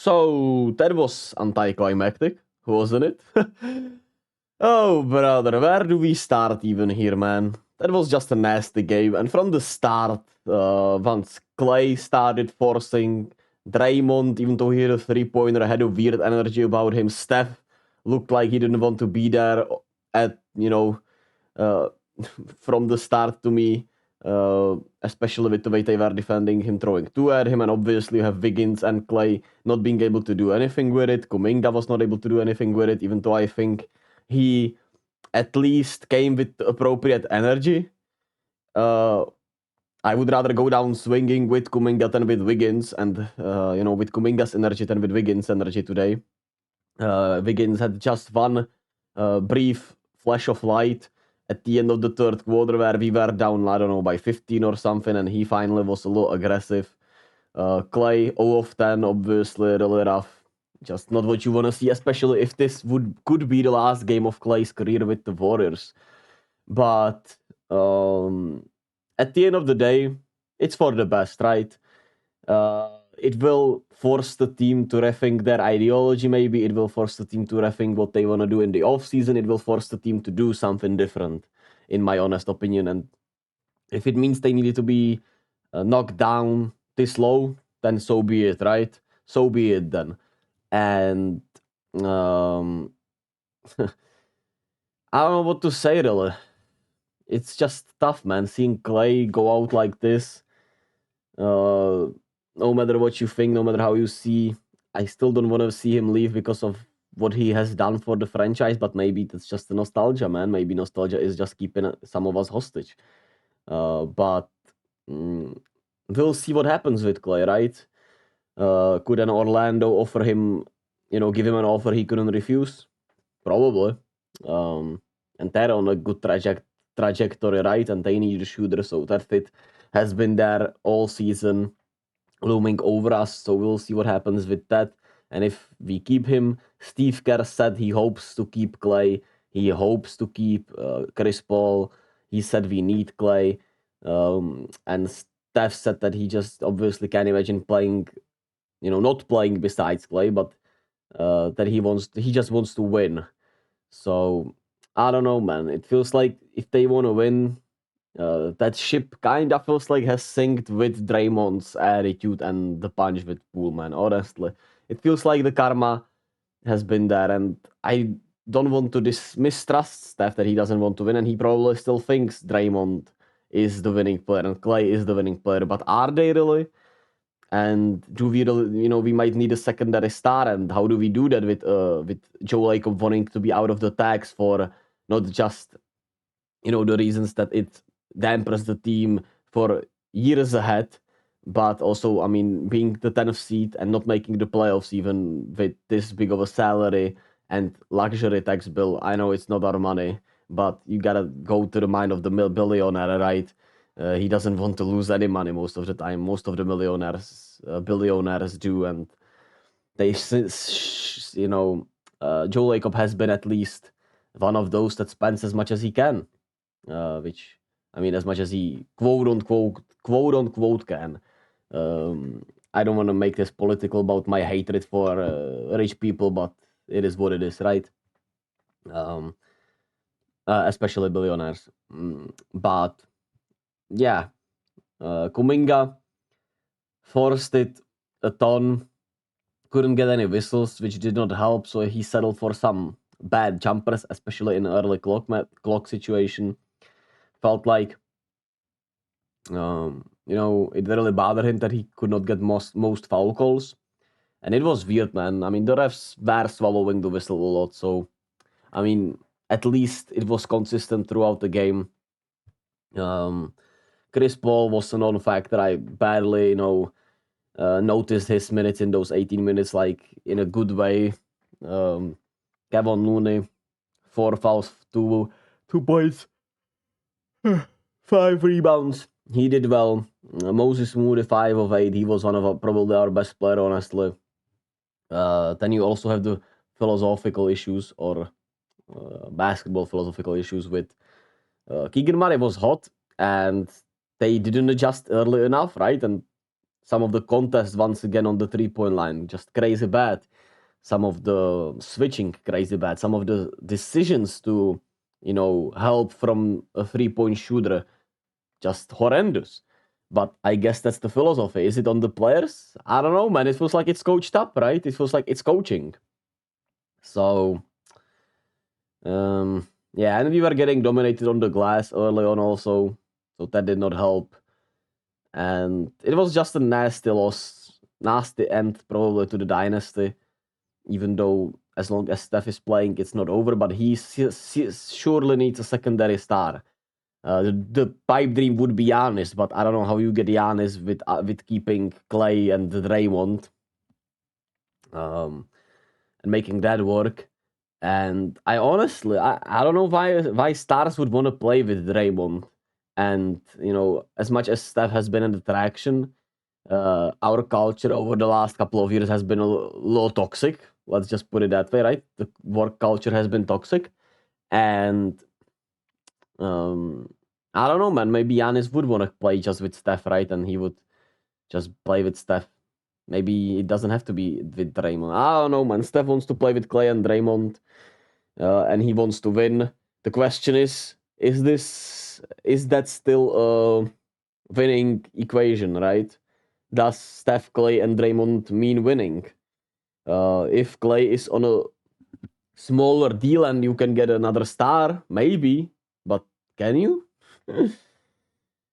So that was anticlimactic, wasn't it? Oh, brother, where do we start even here, man? That was just a nasty game. And from the start, once Klay started forcing Draymond, even though he had a three-pointer, had a weird energy about him. Steph looked like he didn't want to be there uh, from the start to me. Especially with the way they were defending him, throwing two at him, and obviously you have Wiggins and Klay not being able to do anything with it. Kuminga was not able to do anything with it, even though I think he at least came with the appropriate energy. I would rather go down swinging with Kuminga than with Wiggins, and with Kuminga's energy than with Wiggins' energy today. Wiggins had just one brief flash of light at the end of the third quarter where we were down, I don't know, by 15 or something, and he finally was a little aggressive. Klay, 0 of 10, obviously, really rough. Just not what you want to see, especially if this could be the last game of Klay's career with the Warriors. But at the end of the day, it's for the best, right? It will force the team to rethink their ideology, maybe. It will force the team to rethink what they want to do in the offseason. It will force the team to do something different, in my honest opinion. And if it means they needed to be knocked down this low, then so be it, right? So be it then. And I don't know what to say, really. It's just tough, man. Seeing Klay go out like this, no matter what you think, no matter how you see, I still don't want to see him leave because of what he has done for the franchise, but maybe that's just the nostalgia, man. Maybe nostalgia is just keeping some of us hostage. But we'll see what happens with Klay, right? Could an Orlando offer him, give him an offer he couldn't refuse? Probably. And they're on a good trajectory, right? And they need a shooter, so that fit has been there all season, looming over us. So we'll see what happens with that. And if we keep him, Steve Kerr said he hopes to keep Klay. He hopes to keep Chris Paul. He said we need Klay. And Steph said that he just obviously can't imagine playing, not playing besides Klay, but that he just wants to win. So I don't know, man. It feels like if they want to win, that ship kind of feels like has synced with Draymond's attitude and the punch with Poole, man. Honestly, it feels like the karma has been there, and I don't want to mistrust Steph that he doesn't want to win, and he probably still thinks Draymond is the winning player and Klay is the winning player. But are they really? And do we really, we might need a secondary star, and how do we do that with Joe Lacob wanting to be out of the tags for not just the reasons that it dampers the team for years ahead, but also, I mean, being the 10th seed and not making the playoffs even with this big of a salary and luxury tax bill. I know it's not our money, but you gotta go to the mind of the billionaire, right? He doesn't want to lose any money most of the time. Most of the billionaires do, and they, Joe Lacob has been at least one of those that spends as much as he can, which, I mean, as much as he quote unquote can. I don't want to make this political about my hatred for rich people, but it is what it is, right? Especially billionaires. But yeah, Kuminga forced it a ton, couldn't get any whistles, which did not help, so he settled for some bad jumpers, especially in early clock situation. Felt like it really bothered him that he could not get most foul calls. And it was weird, man. I mean, the refs were swallowing the whistle a lot, so I mean, at least it was consistent throughout the game. Chris Paul was a non-factor. I barely, noticed his minutes in those 18 minutes, like in a good way. Kevin Looney, 4 fouls, 2 points, 5 rebounds. He did well. Moses Moody, 5 of 8. He was one of probably our best player, honestly. Then you also have the philosophical issues or basketball philosophical issues with Keegan Murray was hot and they didn't adjust early enough, right? And Some of the contests once again on the 3-point line, just crazy bad. Some of the switching, crazy bad. Some of the decisions to, help from a 3-point shooter, just horrendous. But I guess that's the philosophy. Is it on the players? I don't know, man. It feels like it's coached up, right? It feels like it's coaching. So, yeah, and we were getting dominated on the glass early on also, so that did not help. And it was just a nasty loss, nasty end probably to the dynasty, even though as long as Steph is playing, it's not over, but he surely needs a secondary star. The pipe dream would be Giannis, but I don't know how you get Giannis with keeping Klay and Draymond, and making that work. And I honestly, I don't know why stars would want to play with Draymond. And as much as Steph has been an attraction, our culture over the last couple of years has been a little toxic. Let's just put it that way, right? The work culture has been toxic, and I don't know, man. Maybe Giannis would want to play just with Steph, right? And he would just play with Steph. Maybe it doesn't have to be with Draymond. I don't know, man. Steph wants to play with Klay and Draymond, and he wants to win. The question is that still a winning equation, right? Does Steph, Klay, and Draymond mean winning? If Klay is on a smaller deal and you can get another star, maybe, but can you?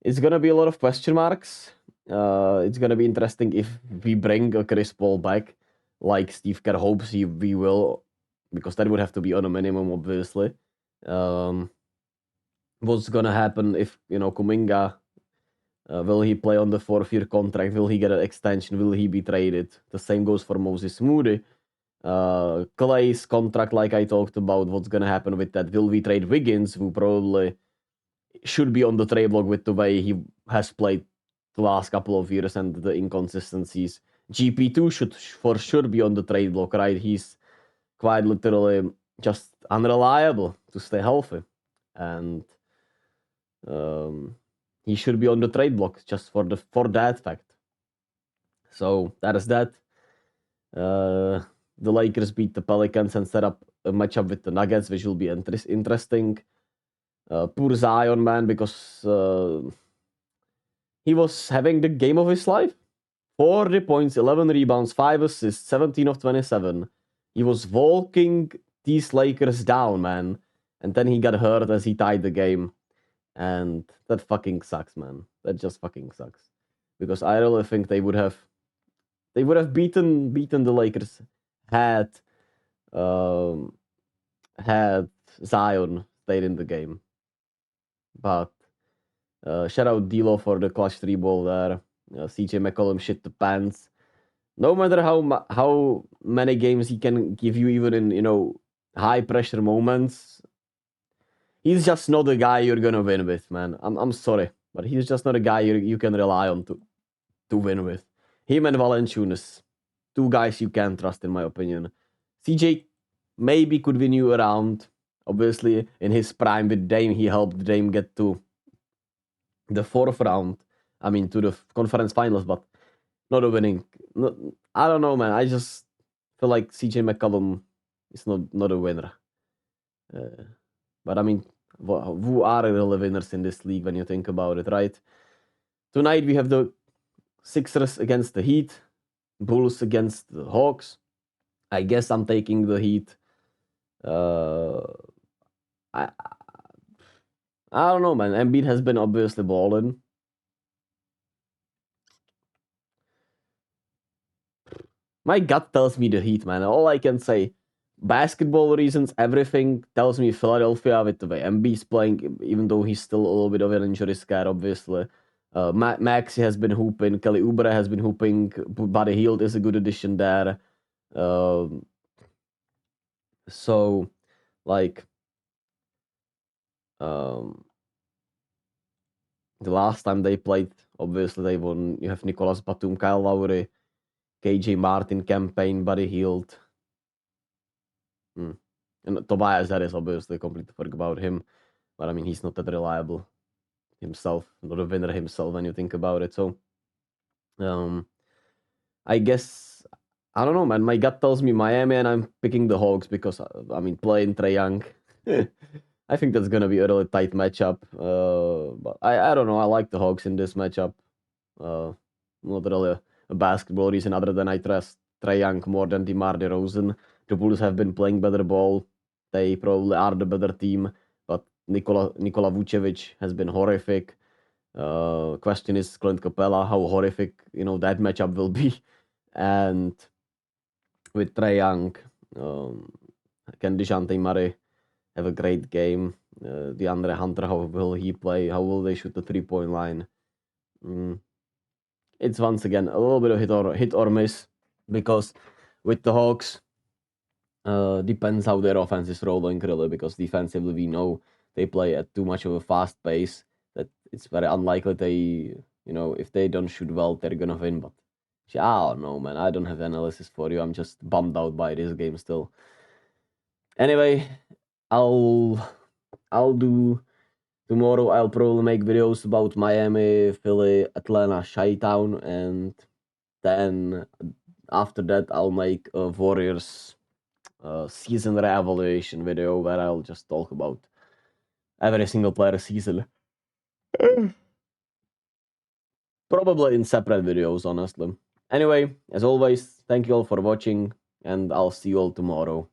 It's gonna be a lot of question marks. It's gonna be interesting if we bring a Chris Paul back, like Steve Kerr hopes we will, because that would have to be on a minimum, obviously. What's gonna happen if Kuminga? Will he play on the 4th-year contract? Will he get an extension? Will he be traded? The same goes for Moses Moody. Klay's contract, like I talked about, what's gonna happen with that? Will we trade Wiggins, who probably should be on the trade block with the way he has played the last couple of years and the inconsistencies? GP2 should for sure be on the trade block, right? He's quite literally just unreliable to stay healthy, and he should be on the trade block just for that fact. So that is that. The Lakers beat the Pelicans and set up a matchup with the Nuggets, which will be interesting. Poor Zion, man, because he was having the game of his life. 40 points, 11 rebounds, 5 assists, 17 of 27. He was walking these Lakers down, man. And then he got hurt as he tied the game. And that fucking sucks, man. That just fucking sucks. Because I really think they would have beaten the Lakers had Zion stayed in the game. But shout out D'Lo for the clutch 3-ball there. CJ McCollum shit the pants. No matter how many games he can give you, even in high pressure moments, he's just not the guy you're gonna win with, man. I'm sorry, but he's just not a guy you can rely on to win with. Him and Valanciunas, two guys you can't trust, in my opinion. CJ maybe could win you around. Obviously, in his prime with Dame, he helped Dame get to the 4th round. I mean, to the conference finals, but not a winning. I don't know, man. I just feel like CJ McCollum is not a winner. But I mean, who are the winners in this league when you think about it, right? Tonight we have the Sixers against the Heat, Bulls against the Hawks. I guess I'm taking the Heat. I don't know, man. Embiid has been obviously balling. My gut tells me the Heat, man. All I can say, basketball reasons, everything tells me Philadelphia with the way Embiid's playing, even though he's still a little bit of an injury scare, obviously. Maxi has been hooping. Kelly Oubre has been hooping. Buddy Hield is a good addition there. So, like, the last time they played, obviously they won. You have Nicolas Batum, Kyle Lowry, KJ Martin, campaign, Buddy Hield. And Tobias Harris, obviously, completely forgot about him. But I mean, he's not that reliable himself, not a winner himself when you think about it. So Um, I guess I don't know, man. My gut tells me Miami, and I'm picking the Hawks because I mean playing Trae Young. I think that's gonna be a really tight matchup. But I don't know. I like the Hawks in this matchup. Not really a basketball reason other than I trust Trae Young more than DeMar DeRozan. The Bulls have been playing better ball. They probably are the better team, but Nikola Vucevic has been horrific. Question is Clint Capella, how horrific that matchup will be, and with Trae Young, um, can Deshante Murray have a great game? DeAndre Hunter, how will he play? How will they shoot the 3-point line? Mm, it's once again a little bit of hit or miss because with the Hawks, depends how their offense is rolling really. Because defensively, we know they play at too much of a fast pace that it's very unlikely if they don't shoot well, they're gonna win. But I don't know, man. I don't have analysis for you. I'm just bummed out by this game still. Anyway, I'll I'll do tomorrow. I'll probably make videos about Miami, Philly, Atlanta, Chi-Town, and then after that I'll make a Warriors season re-evaluation video where I'll just talk about every single player season. Probably in separate videos, honestly. Anyway, as always, thank you all for watching, and I'll see you all tomorrow.